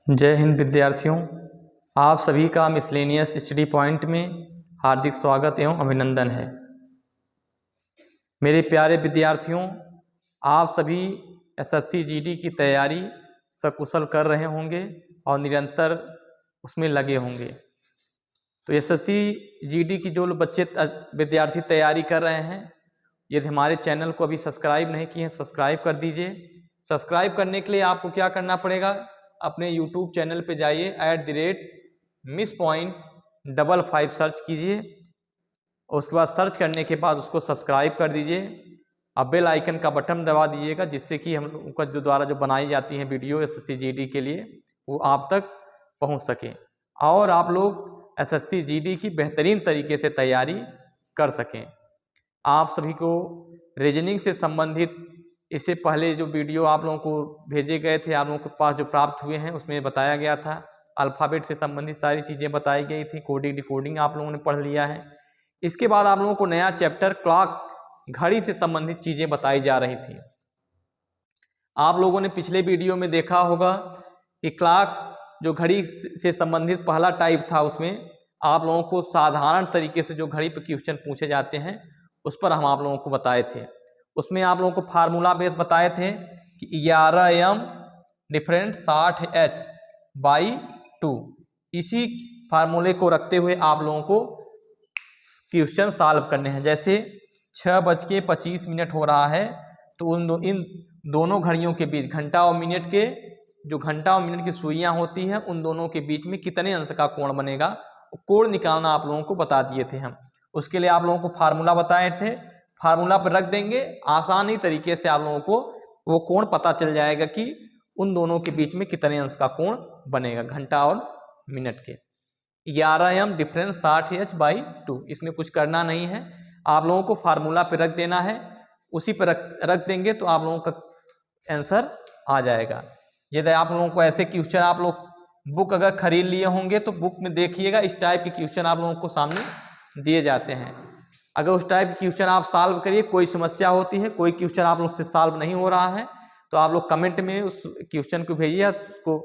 जय हिंद विद्यार्थियों, आप सभी का मिसलेनियस स्टडी पॉइंट में हार्दिक स्वागत एवं अभिनंदन है। मेरे प्यारे विद्यार्थियों, आप सभी एसएससी जीडी की तैयारी सकुशल कर रहे होंगे और निरंतर उसमें लगे होंगे। तो एसएससी जीडी की जो बच्चे विद्यार्थी तैयारी कर रहे हैं, यदि हमारे चैनल को अभी सब्सक्राइब नहीं किए हैं, सब्सक्राइब कर दीजिए। सब्सक्राइब करने के लिए आपको क्या करना पड़ेगा, अपने यूट्यूब चैनल पे जाइए, @miss.55 सर्च कीजिए और उसके बाद सर्च करने के बाद उसको सब्सक्राइब कर दीजिए। अब बेल आइकन का बटन दबा दीजिएगा, जिससे कि हम लोगों का द्वारा जो बनाई जाती हैं वीडियो एसएससी जीडी के लिए वो आप तक पहुंच सके और आप लोग एसएससी जीडी की बेहतरीन तरीके से तैयारी कर सकें। आप सभी को रीजनिंग से संबंधित इससे पहले जो वीडियो आप लोगों को भेजे गए थे, आप लोगों के पास जो प्राप्त हुए हैं, उसमें बताया गया था अल्फ़ाबेट से संबंधित सारी चीज़ें बताई गई थी। कोडिंग डिकोडिंग आप लोगों ने पढ़ लिया है। इसके बाद आप लोगों को नया चैप्टर क्लॉक घड़ी से संबंधित चीज़ें बताई जा रही थी। आप लोगों ने पिछले वीडियो में देखा होगा कि क्लॉक जो घड़ी से संबंधित पहला टाइप था, उसमें आप लोगों को साधारण तरीके से जो घड़ी पर क्वेश्चन पूछे जाते हैं उस पर हम आप लोगों को बताए थे। उसमें आप लोगों को फार्मूला बेस बताए थे कि 11m डिफरेंट 60h/2। इसी फार्मूले को रखते हुए आप लोगों को क्वेश्चन सॉल्व करने हैं। जैसे 6:25 हो रहा है, तो इन दोनों घड़ियों के बीच घंटा और मिनट के जो घंटा और मिनट की सुइयां होती हैं, उन दोनों के बीच में कितने अंश का कोण बनेगा, कोण निकालना आप लोगों को बता दिए थे हम। उसके लिए आप लोगों को फार्मूला बताए थे, फार्मूला पर रख देंगे, आसानी तरीके से आप लोगों को वो कोण पता चल जाएगा कि उन दोनों के बीच में कितने अंश का कोण बनेगा घंटा और मिनट के। 11m difference 60h/2। इसमें कुछ करना नहीं है, आप लोगों को फार्मूला पर रख देना है, उसी पर रख देंगे तो आप लोगों का आंसर आ जाएगा। यदि आप लोगों को ऐसे क्वेश्चन आप लोग बुक अगर खरीद लिए होंगे तो बुक में देखिएगा, इस टाइप के क्वेश्चन आप लोगों को सामने दिए जाते हैं। अगर उस टाइप के क्वेश्चन आप सॉल्व करिए, कोई समस्या होती है, कोई क्वेश्चन आप लोग से सॉल्व नहीं हो रहा है, तो आप लोग कमेंट में उस क्वेश्चन को भेजिए, उसको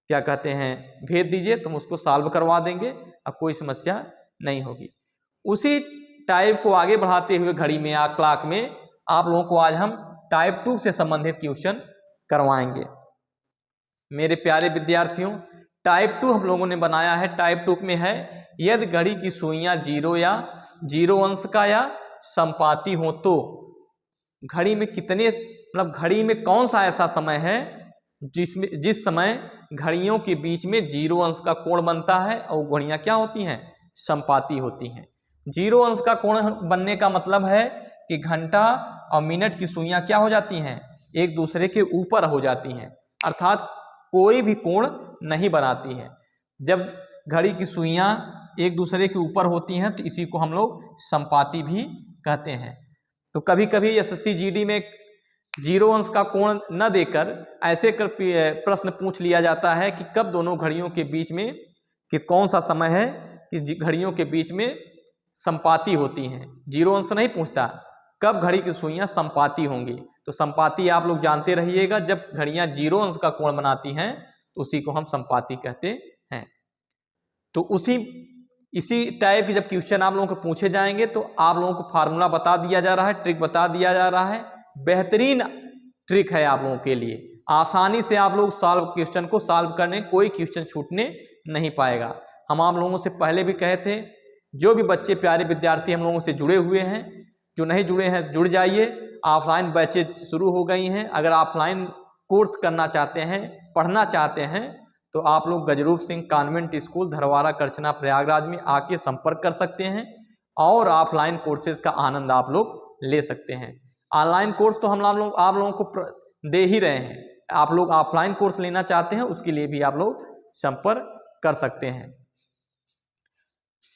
क्या कहते हैं भेज दीजिए, तो हम उसको सॉल्व करवा देंगे, अब कोई समस्या नहीं होगी। उसी टाइप को आगे बढ़ाते हुए घड़ी में या क्लॉक में आप लोगों को आज हम टाइप 2 से संबंधित क्वेश्चन करवाएंगे। मेरे प्यारे विद्यार्थियों, टाइप 2 हम लोगों ने बनाया है। टाइप 2 में है, यदि घड़ी की सुइयां 0 या 0 अंश का या संपाती हो तो घड़ी में कितने घड़ी में कौन सा ऐसा समय है जिस समय घड़ियों के बीच में 0 अंश का कोण बनता है और घड़ियां क्या होती हैं, संपाती होती हैं। 0 अंश का कोण बनने का मतलब है कि घंटा और मिनट की सुइयां क्या हो जाती हैं, एक दूसरे के ऊपर हो जाती हैं, अर्थात कोई भी कोण नहीं बनाती हैं। जब घड़ी की सुइयां एक दूसरे के ऊपर होती हैं तो इसी को हम लोग संपाती भी कहते हैं। तो कभी कभी एसएससी जीडी में 0 अंश का कोण न देकर ऐसे कर प्रश्न पूछ लिया जाता है कि कब दोनों घड़ियों के बीच में कि कौन सा समय है कि घड़ियों के बीच में संपाती होती हैं। 0 अंश नहीं पूछता, कब घड़ी की सुइयां संपाती होंगी। तो संपाती आप लोग जानते रहिएगा, जब घड़ियां 0 अंश का कोण बनाती हैं तो उसी को हम संपाती कहते हैं। तो इसी टाइप के जब क्वेश्चन आप लोगों को पूछे जाएंगे तो आप लोगों को फार्मूला बता दिया जा रहा है, ट्रिक बता दिया जा रहा है। बेहतरीन ट्रिक है आप लोगों के लिए, आसानी से आप लोग क्वेश्चन को सॉल्व करने, कोई क्वेश्चन छूटने नहीं पाएगा। हम आप लोगों से पहले भी कहे थे, जो भी बच्चे प्यारे विद्यार्थी हम लोगों से जुड़े हुए हैं, जो नहीं जुड़े हैं जुड़ जाइए। ऑफलाइन बैचेज शुरू हो गई हैं। अगर ऑफलाइन कोर्स करना चाहते हैं, पढ़ना चाहते हैं, तो आप लोग गजरूप सिंह कॉन्वेंट स्कूल धरवारा करछना प्रयागराज में आके संपर्क कर सकते हैं और ऑफलाइन कोर्सेज का आनंद आप लोग ले सकते हैं। ऑनलाइन कोर्स तो हम आप लोगों को दे ही रहे हैं। आप लोग ऑफलाइन कोर्स लेना चाहते हैं, उसके लिए भी आप लोग संपर्क कर सकते हैं।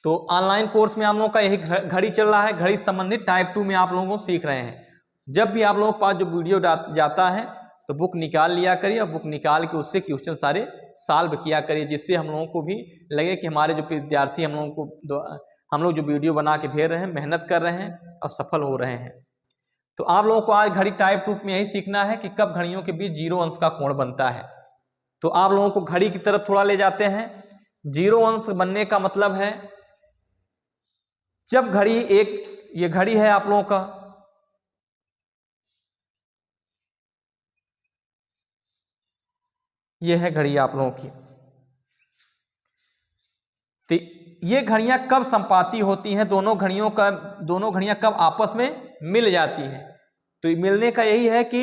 तो ऑनलाइन कोर्स में आप लोगों का यही घड़ी चल रहा है, घड़ी संबंधित टाइप 2 में आप लोगों को सीख रहे हैं। जब भी आप लोगों के पास जो वीडियो जाता है तो बुक निकाल लिया करिए और बुक निकाल के उससे क्वेश्चन सारे सॉल्व किया करिए, जिससे हम लोगों को भी लगे कि हमारे जो विद्यार्थी हम लोग जो वीडियो बना के भेज रहे हैं, मेहनत कर रहे हैं और सफल हो रहे हैं। तो आप लोगों को आज घड़ी टाइप 2 में यही सीखना है कि कब घड़ियों के बीच 0 अंश का कोण बनता है। तो आप लोगों को घड़ी की तरफ थोड़ा ले जाते हैं। जीरो अंश बनने का मतलब है जब घड़ी ये घड़ी है आप लोगों का, ये है घड़ी आप लोगों की, तो ये घड़ियां कब संपाती होती हैं, दोनों घड़ियां कब आपस में मिल जाती हैं। तो मिलने का यही है कि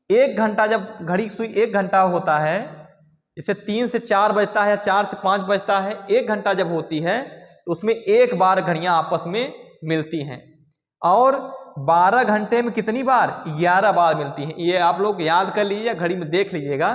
1 घंटा, जब घड़ी सुई 1 घंटा होता है, जैसे 3 से 4 बजता है या 4 से 5 बजता है, 1 घंटा जब होती है तो उसमें एक बार घड़ियां आपस में मिलती हैं। और 12 घंटे में कितनी बार? 11 बार मिलती हैं। ये आप लोग याद कर लीजिए, घड़ी में देख लीजिएगा,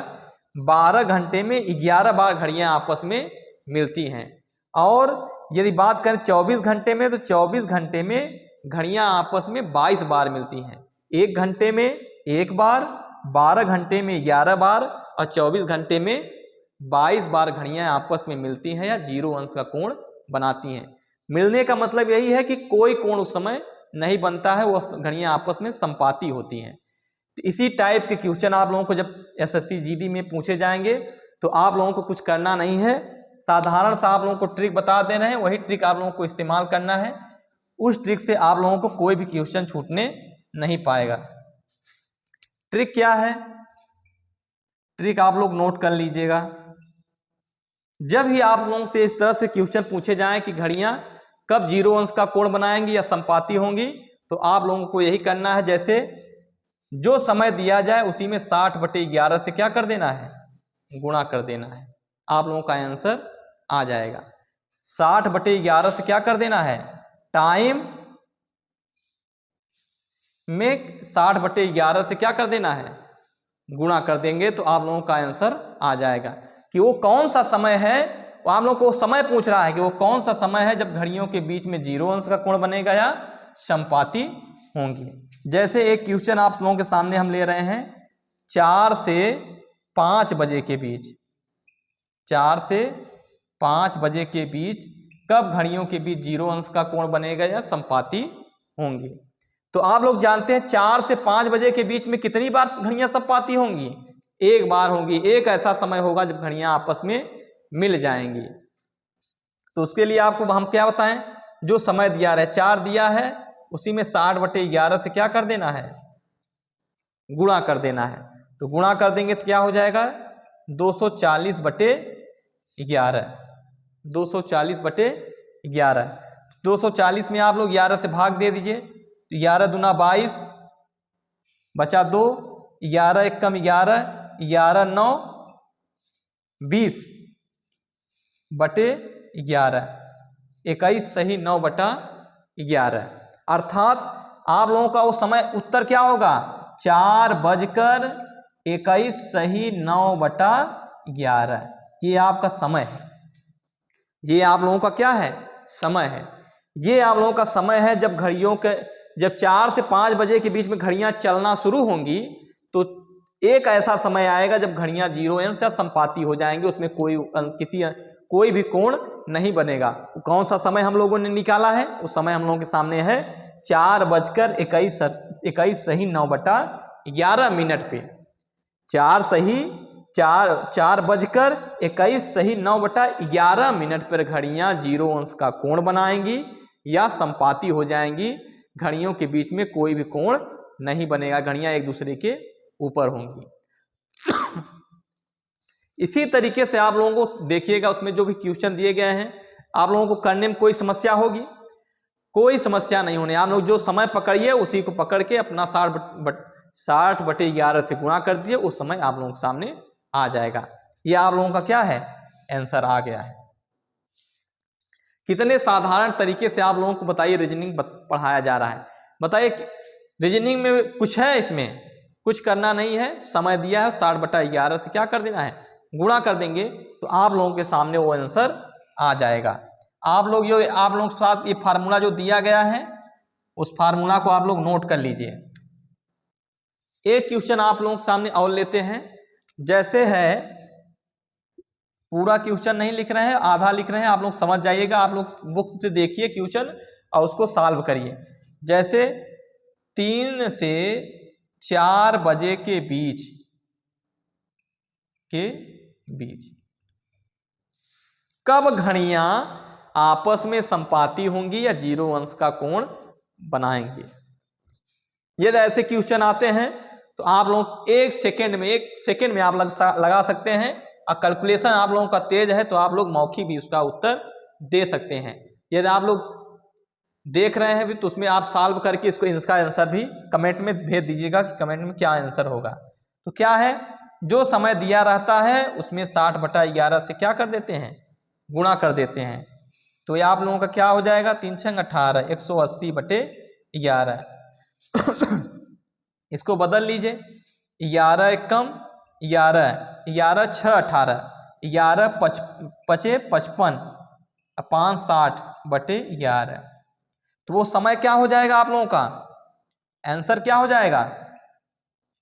12 घंटे में 11 बार घड़ियां आपस में मिलती हैं। और यदि बात करें 24 घंटे में, तो 24 घंटे में घड़ियां आपस में 22 बार मिलती हैं। 1 घंटे में 1 बार, 12 घंटे में 11 बार और 24 घंटे में 22 बार घड़ियां आपस में मिलती हैं या जीरो अंश का कोण बनाती हैं। मिलने का मतलब यही है कि कोई कोण उस समय नहीं बनता है, वो घड़ियां आपस में संपाती होती हैं। तो इसी टाइप के क्वेश्चन आप लोगों को जब एसएससी जीडी में पूछे जाएंगे तो आप लोगों को कुछ करना नहीं है, साधारण सा आप लोगों को ट्रिक बता दे रहे हैं, वही ट्रिक आप लोगों को इस्तेमाल करना है। उस ट्रिक से आप लोगों को कोई भी क्वेश्चन छूटने नहीं पाएगा। ट्रिक क्या है? ट्रिक आप लोग नोट कर लीजिएगा। जब भी आप लोगों से इस तरह से क्वेश्चन पूछे जाएं कि घड़ियां कब जीरो अंश का कोण बनाएंगी या संपाती होंगी, तो आप लोगों को यही करना है, जैसे जो समय दिया जाए उसी में 60/11 से क्या कर देना है? गुणा कर देना है। आप लोगों का आंसर आ जाएगा। 60/11 से क्या कर देना है? टाइम में 60/11 से क्या कर देना है? गुणा कर देंगे तो आप लोगों का आंसर आ जाएगा। कि वो कौन सा समय है, वो आप लोगों को समय पूछ रहा है कि वो कौन सा समय है जब घड़ियों के बीच में जीरो अंश का कोण बनेगा या संपाती होंगी। जैसे एक क्वेश्चन आप लोगों के सामने हम ले रहे हैं, 4 से 5 बजे के बीच, 4 से 5 बजे के बीच कब घड़ियों के बीच जीरो अंश का कोण बनेगा या संपाती होंगी। तो आप लोग जानते हैं 4 से 5 बजे के बीच में कितनी बार घड़ियां संपाती होंगी? 1 बार होंगी। एक ऐसा समय होगा जब घड़ियां आपस में मिल जाएंगी। तो उसके लिए आपको हम क्या बताएं, जो समय दिया है 4 दिया है, उसी में 60/11 से क्या कर देना है? गुणा कर देना है। तो गुणा कर देंगे तो क्या हो जाएगा? 240/11। 240/11। 240 में आप लोग 11 से भाग दे दीजिए, 11 दूना 22, बचा 2, 11 एक कम 11, 11 9 20/11, 21 सही 9/11। अर्थात आप लोगों का वो समय उत्तर क्या होगा? 4:21 सही 9/11। ये आपका समय है, ये आप लोगों का क्या है? समय है। ये आप लोगों का समय है जब जब 4 से 5 बजे के बीच में घड़ियां चलना शुरू होंगी, तो एक ऐसा समय आएगा जब घड़ियां जीरो अंश या संपाती हो जाएंगे, उसमें कोई भी कोण नहीं बनेगा। कौन सा समय हम लोगों ने निकाला है? उस समय हम लोगों के सामने है 4:21 सही 9/11 पे। 4:21 सही 9/11 पर घड़ियां जीरो अंश का कोण बनाएंगी या संपाती हो जाएंगी। घड़ियों के बीच में कोई भी कोण नहीं बनेगा, घड़ियां एक दूसरे के ऊपर होंगी। इसी तरीके से आप लोगों को देखिएगा, उसमें जो भी क्वेश्चन दिए गए हैं आप लोगों को करने में कोई समस्या होगी? कोई समस्या नहीं होने। आप लोग जो समय पकड़िए उसी को पकड़ के अपना 60/11 से गुणा कर दिए, उस समय आप लोगों के सामने आ जाएगा। ये आप लोगों का क्या है? आंसर आ गया है। कितने साधारण तरीके से आप लोगों को बताइए रीजनिंग पढ़ाया जा रहा है। बताइए रीजनिंग में कुछ है, इसमें कुछ करना नहीं है। समय दिया है 60/11 से क्या कर देना है? गुणा कर देंगे तो आप लोगों के सामने वो आंसर आ जाएगा। आप लोग के साथ ये फार्मूला जो दिया गया है, उस फार्मूला को आप लोग नोट कर लीजिए। एक क्वेश्चन आप लोगों के सामने और लेते हैं। जैसे है, पूरा क्वेश्चन नहीं लिख रहे हैं, आधा लिख रहे हैं, आप लोग समझ जाइएगा। आप लोग बुक से देखिए क्वेश्चन और उसको सॉल्व करिए। जैसे 3 से 4 बजे के बीच के बीच। कब घड़ियां आपस में संपाती होंगी या जीरो अंश का कोण बनाएंगे। यदि ऐसे क्वेश्चन आते हैं तो आप लोग एक सेकेंड में आप लगा सकते हैं, और कैलकुलेशन आप लोगों का तेज है तो आप लोग मौखिक भी उसका उत्तर दे सकते हैं। यदि आप लोग देख रहे हैं भी तो उसमें आप सॉल्व करके इसका आंसर भी कमेंट में भेज दीजिएगा कि कमेंट में क्या आंसर होगा। तो क्या है, जो समय दिया रहता है उसमें 60/11 से क्या कर देते हैं, गुणा कर देते हैं। तो ये आप लोगों का क्या हो जाएगा, 3 × 18 180/11। इसको बदल लीजिए, 11 कम 11, 11 6 18, 11 5 55, 5 60/11। तो वो समय क्या हो जाएगा आप लोगों का, आंसर क्या हो जाएगा,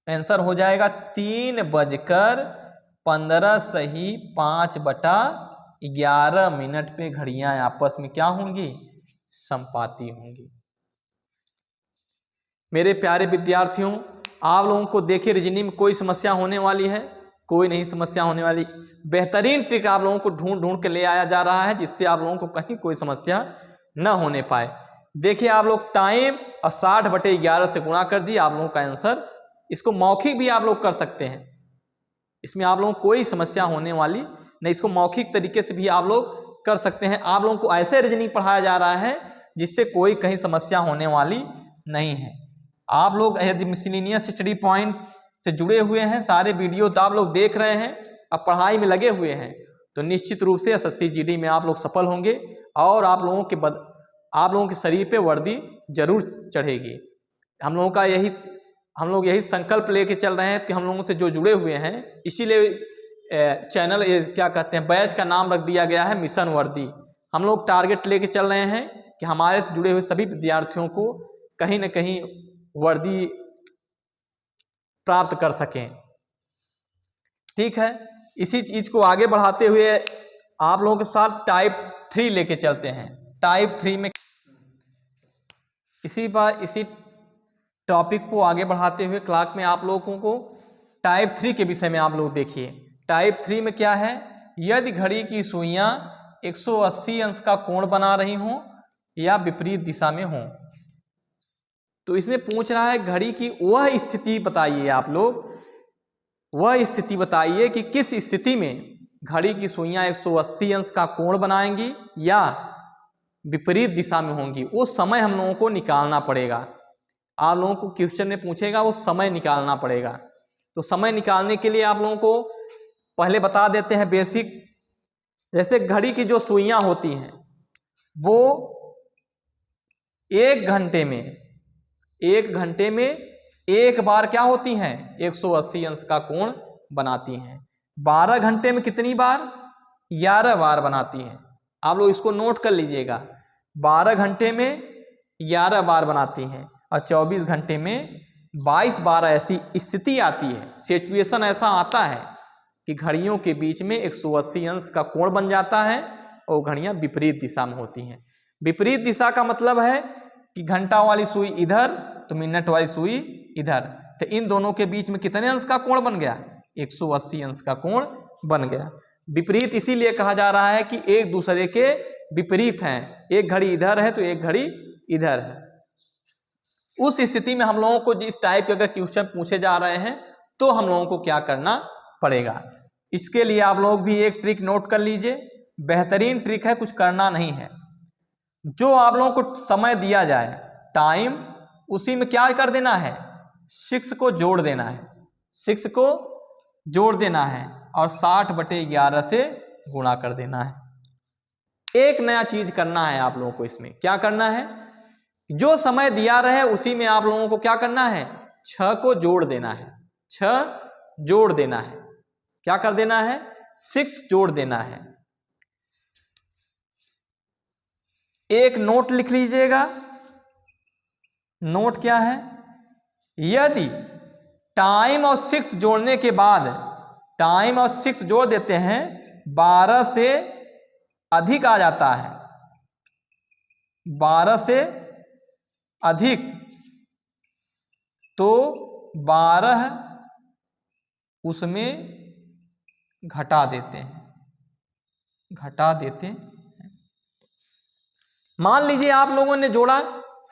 आंसर हो जाएगा 3:15 पे घड़ियां आपस में क्या होंगी, संपाती होंगी। मेरे प्यारे विद्यार्थियों, आप लोगों को देखिए रीजनिंग में कोई समस्या होने वाली है, कोई नहीं समस्या होने वाली। बेहतरीन ट्रिक आप लोगों को ढूंढ के ले आया जा रहा है जिससे आप लोगों को कहीं कोई समस्या न होने पाए। देखिए आप लोग टाइम और 60/11 से गुणा कर दिए, आप लोगों का आंसर। इसको मौखिक भी आप लोग कर सकते हैं, इसमें आप लोगों को कोई समस्या होने वाली नहीं। इसको मौखिक तरीके से भी आप लोग कर सकते हैं। आप लोगों को ऐसे रीजनिंग पढ़ाया जा रहा है जिससे कोई कहीं समस्या होने वाली नहीं है। आप लोग यदि मिसलेनियस स्टडी पॉइंट से जुड़े हुए हैं, सारे वीडियो तो आप लोग देख रहे हैं, अब पढ़ाई में लगे हुए हैं, तो निश्चित रूप से SSC GD में आप लोग सफल होंगे और आप लोगों के शरीर पे वर्दी जरूर चढ़ेगी। हम लोग यही संकल्प लेके चल रहे हैं कि हम लोगों से जो जुड़े हुए हैं, इसीलिए चैनल क्या कहते हैं, बैच का नाम रख दिया गया है मिशन वर्दी। हम लोग टारगेट लेके चल रहे हैं कि हमारे से जुड़े हुए सभी विद्यार्थियों को कहीं ना कहीं वर्दी प्राप्त कर सकें। ठीक है, इसी चीज को आगे बढ़ाते हुए आप लोगों के साथ टाइप 3 लेके चलते हैं। टाइप 3 में इसी टॉपिक को आगे बढ़ाते हुए क्लास में आप लोगों को टाइप 3 के विषय में आप लोग देखिए। टाइप 3 में क्या है, यदि घड़ी की सुइयां 180 अंश का कोण बना रही हों या विपरीत दिशा में हों, तो इसमें पूछ रहा है घड़ी की वह स्थिति बताइए। आप लोग वह स्थिति बताइए कि किस स्थिति में घड़ी की सुइयां 180 अंश का कोण बनाएंगी या विपरीत दिशा में होंगी। वो समय हम लोगों को निकालना पड़ेगा। आप लोगों को क्वेश्चन में पूछेगा, वो समय निकालना पड़ेगा। तो समय निकालने के लिए आप लोगों को पहले बता देते हैं बेसिक। जैसे घड़ी की जो सुइयां होती हैं वो 1 घंटे में एक बार क्या होती हैं, 180 अंश का कोण बनाती हैं। 12 घंटे में कितनी बार, 11 बार बनाती हैं। आप लोग इसको नोट कर लीजिएगा, 12 घंटे में 11 बार बनाती हैं और 24 घंटे में 22 बार। ऐसी स्थिति आती है, सिचुएशन ऐसा आता है कि घड़ियों के बीच में 180 अंश का कोण बन जाता है और घड़ियां विपरीत दिशा में होती हैं। विपरीत दिशा का मतलब है कि घंटा वाली सुई इधर तो मिनट वाली सुई इधर, तो इन दोनों के बीच में कितने अंश का कोण बन गया, 180 अंश का कोण बन गया। विपरीत इसीलिए कहा जा रहा है कि एक दूसरे के विपरीत हैं, एक घड़ी इधर है तो एक घड़ी इधर है। उस स्थिति में हम लोगों को जिस टाइप के अगर क्वेश्चन पूछे जा रहे हैं तो हम लोगों को क्या करना पड़ेगा। इसके लिए आप लोग भी एक ट्रिक नोट कर लीजिए, बेहतरीन ट्रिक है, कुछ करना नहीं है। जो आप लोगों को समय दिया जाए टाइम, उसी में क्या कर देना है, 6 को जोड़ देना है, 6 को जोड़ देना है और 60/11 से गुणा कर देना है। एक नया चीज करना है आप लोगों को इसमें, क्या करना है, जो समय दिया रहे उसी में आप लोगों को क्या करना है, 6 को जोड़ देना है, 6 जोड़ देना है, क्या कर देना है, 6 जोड़ देना है। एक नोट लिख लीजिएगा, नोट क्या है, यदि टाइम और 6 जोड़ने के बाद, टाइम और 6 जोड़ देते हैं, 12 से अधिक आ जाता है, 12 से अधिक, तो 12 उसमें घटा देते हैं, घटा देते हैं। मान लीजिए आप लोगों ने जोड़ा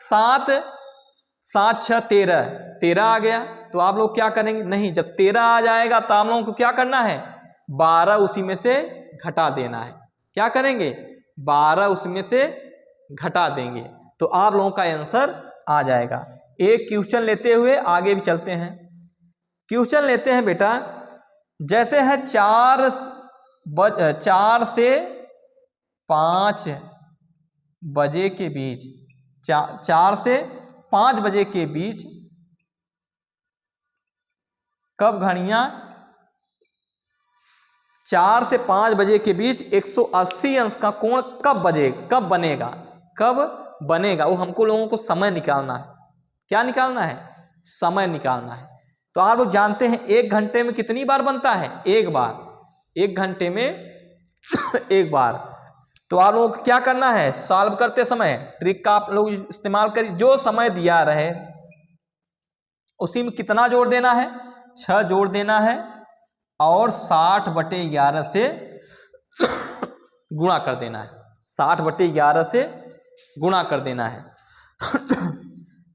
7 7 6 13, 13 आ गया, तो आप लोग क्या करेंगे, नहीं, जब 13 आ जाएगा तो आप लोगों को क्या करना है, 12 उसी में से घटा देना है। क्या करेंगे, 12 उसमें से घटा देंगे, तो आप लोगों का आंसर आ जाएगा। एक क्वेश्चन लेते हुए आगे भी चलते हैं। क्वेश्चन लेते हैं बेटा, जैसे है 4 से 5 बजे के बीच, 4 से 5 बजे के बीच कब घड़ियां, 4 से 5 बजे के बीच 180 अंश का कोण कब बनेगा, कब बनेगा, वो हमको लोगों को समय निकालना है। क्या निकालना है, समय निकालना है। तो आप लोग जानते हैं 1 घंटे में कितनी बार बनता है, एक बार, 1 घंटे में एक बार। तो आप लोगों को क्या करना है, सॉल्व करते समय ट्रिक का आप लोग इस्तेमाल करिए। जो समय दिया रहे उसी में कितना जोड़ देना है, 6 जोड़ देना है और 60/11 से गुणा कर देना है, 60/11 से गुणा कर देना है।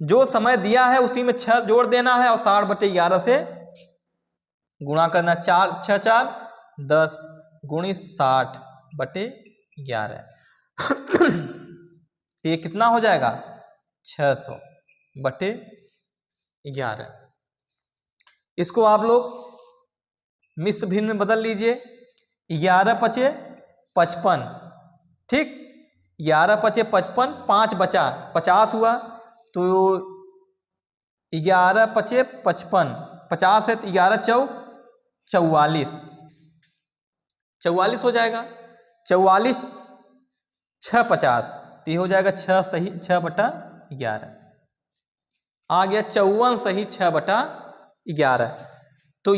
जो समय दिया है उसी में 6 जोड़ देना है और 60/11 से गुणा करना। 4 6 4 10 गुणित 60/11 ये कितना हो जाएगा, 600/11। इसको आप लोग मिश्र भिन्न में बदल लीजिए। 11 पचे 55, ठीक, 11 पचे 55, 5 बचा 50 हुआ, तो 11 पचे 55, 50 है तो 11 चौक 44, 44 हो जाएगा। 44 6 50, तो ये हो जाएगा 6 सही 6/11 आ गया, 54 सही 6/11। तो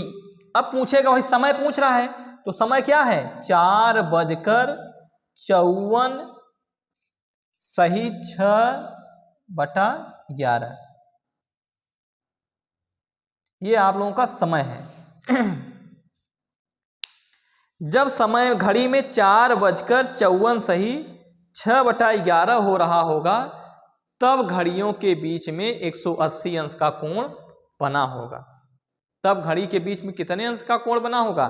अब पूछेगा, वही समय पूछ रहा है, तो समय क्या है, 4:54 सही 6/11, ये आप लोगों का समय है। जब समय घड़ी में 4:54 सही 6/11 हो रहा होगा, तब घड़ियों के बीच में 180 अंश का कोण बना होगा। तब घड़ी के बीच में कितने अंश का कोण बना होगा,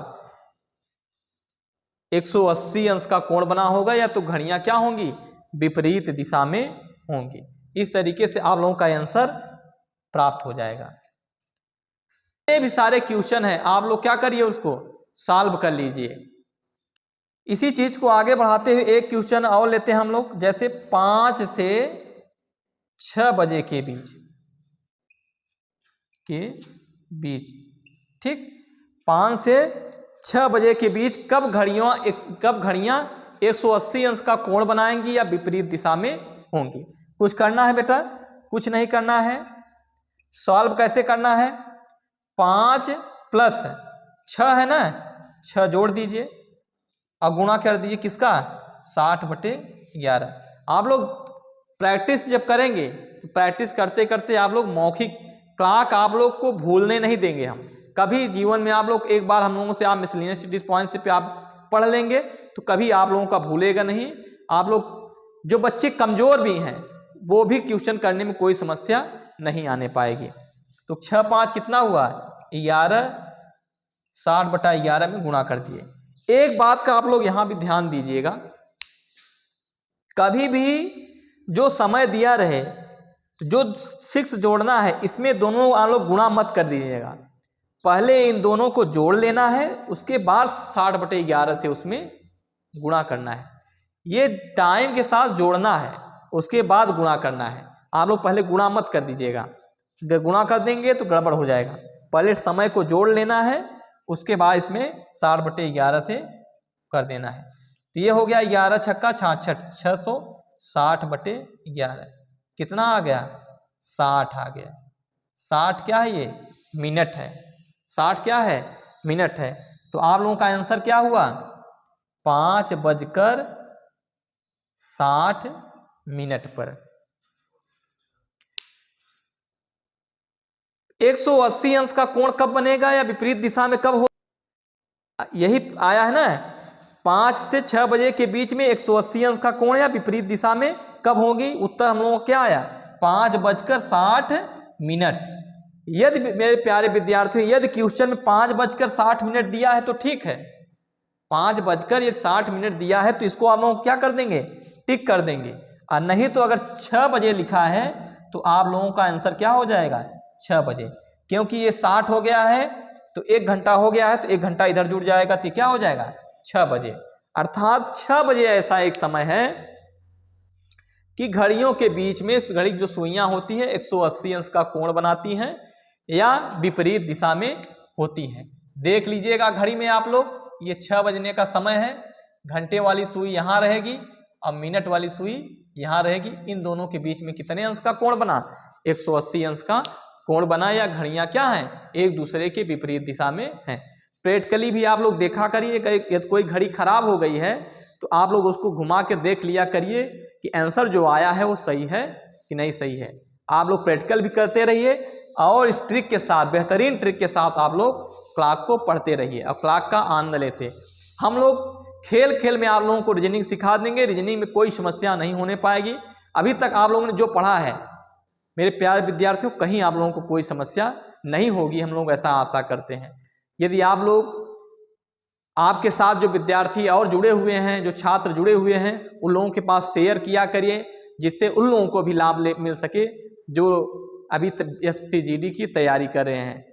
180 अंश का कोण बना होगा, या तो घड़ियां क्या होंगी, विपरीत दिशा में होंगी। इस तरीके से आप लोगों का आंसर प्राप्त हो जाएगा। ये भी सारे क्वेश्चन हैं, आप लोग क्या करिए, उसको सॉल्व कर लीजिए। इसी चीज को आगे बढ़ाते हुए एक क्वेश्चन और लेते हैं हम लोग, जैसे 5 से 6 बजे के बीच, ठीक, 5 से 6 बजे के बीच कब घड़ियां 180 अंश का कोण बनाएंगी या विपरीत दिशा में होंगी। कुछ करना है बेटा, कुछ नहीं करना है। सॉल्व कैसे करना है, 5 + 6 है ना, 6 जोड़ दीजिए और गुणा कर दीजिए किसका, 60/11। आप लोग प्रैक्टिस जब करेंगे, प्रैक्टिस करते करते आप लोग मौखिक क्लाक आप लोग को भूलने नहीं देंगे हम कभी जीवन में। आप लोग एक बार हम लोगों से आप मिसलेनियस स्टडीज पॉइंट पे आप पढ़ लेंगे तो कभी आप लोगों का भूलेगा नहीं। आप लोग जो बच्चे कमज़ोर भी हैं वो भी क्वेश्चन करने में कोई समस्या नहीं आने पाएगी। तो 6 5 कितना हुआ, 11, 60/11 में गुणा कर दिए। एक बात का आप लोग यहाँ भी ध्यान दीजिएगा, कभी भी जो समय दिया रहे, जो 6 जोड़ना है, इसमें दोनों आप लोग गुणा मत कर दीजिएगा। पहले इन दोनों को जोड़ लेना है, उसके बाद 60/11 से उसमें गुणा करना है। ये टाइम के साथ जोड़ना है, उसके बाद गुणा करना है। आप लोग पहले गुणा मत कर दीजिएगा, गुणा कर देंगे तो गड़बड़ हो जाएगा। पहले समय को जोड़ लेना है, उसके बाद इसमें 60/11 से कर देना है। तो ये हो गया 11 छक्का 66, 660/11 कितना आ गया, 60 आ गया। 60 क्या है, ये मिनट है। 60 क्या है, मिनट है। तो आप लोगों का आंसर क्या हुआ, 5:60 पर। 180 अंश का कोण कब बनेगा या विपरीत दिशा में कब हो, यही आया है ना, 5 से 6 बजे के बीच में 180 अंश का कोण या विपरीत दिशा में कब होगी? उत्तर हम लोगों को क्या आया? 5:60। यदि मेरे प्यारे विद्यार्थियों, यदि क्वेश्चन में 5:60 दिया है तो ठीक है, 5:60 दिया है तो इसको आप लोग क्या कर देंगे? टिक कर देंगे। और नहीं तो अगर 6 बजे लिखा है तो आप लोगों का आंसर क्या हो जाएगा? 6 बजे, क्योंकि ये 60 हो गया है तो 1 घंटा हो गया है तो 1 घंटा इधर जुड़ जाएगा तो क्या हो जाएगा? 6 बजे। अर्थात 6 बजे ऐसा एक समय है कि घड़ियों के बीच में घड़ी जो सुइयां होती है 180 अंश का कोण बनाती हैं या विपरीत दिशा में होती हैं। देख लीजिएगा घड़ी में आप लोग, ये 6 बजने का समय है, घंटे वाली सुई यहाँ रहेगी और मिनट वाली सुई यहाँ रहेगी। इन दोनों के बीच में कितने अंश का कोण बना? 180 अंश का कोण बना, या घड़ियाँ क्या हैं? एक दूसरे के विपरीत दिशा में हैं। प्रैक्टिकली भी आप लोग देखा करिए, यदि कोई घड़ी खराब हो गई है तो आप लोग उसको घुमा के देख लिया करिए कि आंसर जो आया है वो सही है कि नहीं सही है। आप लोग प्रैक्टिकल भी करते रहिए और इस ट्रिक के साथ, बेहतरीन ट्रिक के साथ आप लोग क्लॉक को पढ़ते रहिए और क्लॉक का आनंद लेते। हम लोग खेल खेल में आप लोगों को रीजनिंग सिखा देंगे, रीजनिंग में कोई समस्या नहीं होने पाएगी। अभी तक आप लोगों ने जो पढ़ा है मेरे प्यारे विद्यार्थियों, कहीं आप लोगों को कोई समस्या नहीं होगी, हम लोग ऐसा आशा करते हैं। यदि आप लोग, आपके साथ जो विद्यार्थी और जुड़े हुए हैं, जो छात्र जुड़े हुए हैं, उन लोगों के पास शेयर किया करिए, जिससे उन लोगों को भी लाभ मिल सके जो अभी SCGD की तैयारी कर रहे हैं।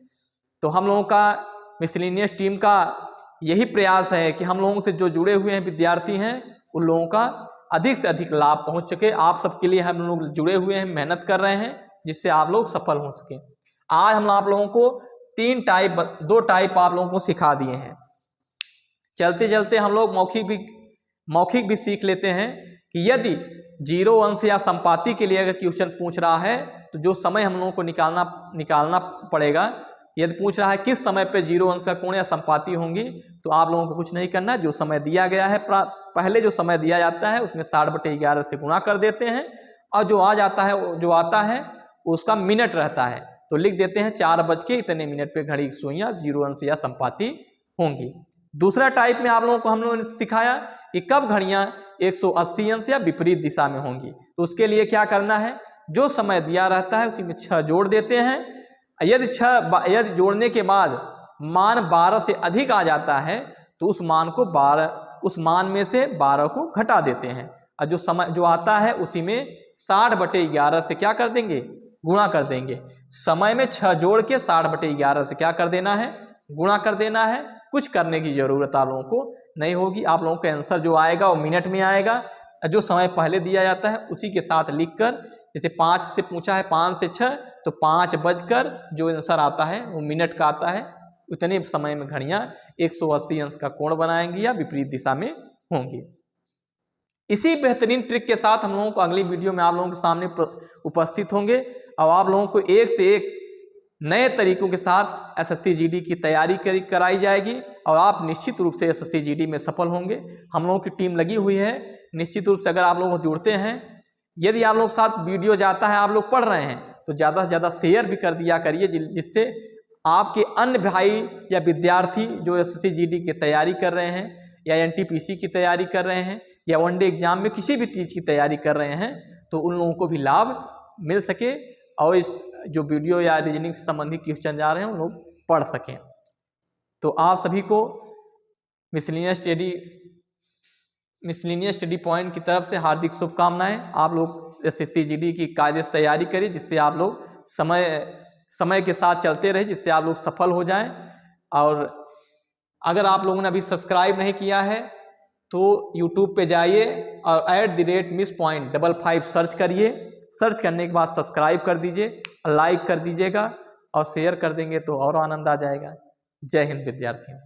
तो हम लोगों का मिसलेनियस टीम का यही प्रयास है कि हम लोगों से जो जुड़े हुए हैं विद्यार्थी हैं, उन लोगों का अधिक से अधिक लाभ पहुंच सके। आप सबके लिए हम लोग जुड़े हुए हैं, मेहनत कर रहे हैं, जिससे आप लोग सफल हो सके। आज हम आप लोगों को 2 टाइप आप लोगों को सिखा दिए हैं। चलते चलते हम लोग मौखिक भी सीख लेते हैं कि यदि 0 अंश या संपाति के लिए अगर क्वेश्चन पूछ रहा है तो जो समय हम लोगों को निकालना पड़ेगा। यदि पूछ रहा है किस समय पे 0 अंश का कोण या संपाति होंगी, तो आप लोगों को कुछ नहीं करना, जो समय दिया गया है पहले जो समय दिया जाता है उसमें 60/11 से गुणा कर देते हैं, और जो आता है उसका मिनट रहता है तो लिख देते हैं 4 बज के इतने मिनट पे घड़ी की सुइयां 0 अंश या संपाति होंगी। दूसरा टाइप में आप लोगों को हम लोगों ने सिखाया कि कब घड़ियां 180 अंश या विपरीत दिशा में होंगी। तो उसके लिए क्या करना है, जो समय दिया रहता है उसी में 6 जोड़ देते हैं। यदि जोड़ने के बाद मान 12 से अधिक आ जाता है तो उस मान में से 12 को घटा देते हैं, और जो समय जो आता है उसी में 60/11 से क्या कर देंगे? गुणा कर देंगे। समय में 6 जोड़ के 60/11 से क्या कर देना है? गुणा कर देना है। कुछ करने की जरूरत आप लोगों को नहीं होगी। आप लोगों का आंसर जो आएगा वो मिनट में आएगा। जो समय पहले दिया जाता है उसी के साथ लिखकर, जैसे 5 से पूछा है 5 से 6 तो 5 बजकर जो आंसर आता है वो मिनट का आता है। उतने समय में घड़ियां 180 अंश का कोण बनाएंगी या विपरीत दिशा में होंगी। इसी बेहतरीन ट्रिक के साथ हम लोगों को अगली वीडियो में आप लोगों के सामने उपस्थित होंगे और आप लोगों को एक से एक नए तरीकों के साथ SSC-GD की तैयारी कराई जाएगी और आप निश्चित रूप से SSC-GD में सफल होंगे। हम लोगों की टीम लगी हुई है। निश्चित रूप से अगर आप लोग जुड़ते हैं, यदि आप लोग साथ वीडियो जाता है, आप लोग पढ़ रहे हैं, तो ज़्यादा से ज़्यादा शेयर भी कर दिया करिए, जिससे आपके अन्य भाई या विद्यार्थी जो SSC-GD की तैयारी कर रहे हैं या NTPC की तैयारी कर रहे हैं या वनडे एग्जाम में किसी भी चीज़ की तैयारी कर रहे हैं, तो उन लोगों को भी लाभ मिल सके और इस जो वीडियो या रीजनिंग से संबंधित क्वेश्चन जा रहे हैं उन लोग पढ़ सकें। तो आप सभी को मिसलेनियस स्टडी पॉइंट की तरफ से हार्दिक शुभकामनाएं। आप लोग SSC-GD की कायदे से तैयारी करिए, जिससे आप लोग समय के साथ चलते रहे, जिससे आप लोग सफल हो जाएं। और अगर आप लोगों ने अभी सब्सक्राइब नहीं किया है तो YouTube पे जाइए और @MissPoint55 सर्च करिए। सर्च करने के बाद सब्सक्राइब कर दीजिए, लाइक कर दीजिएगा और शेयर कर देंगे तो और आनंद आ जाएगा। जय हिंद विद्यार्थियों।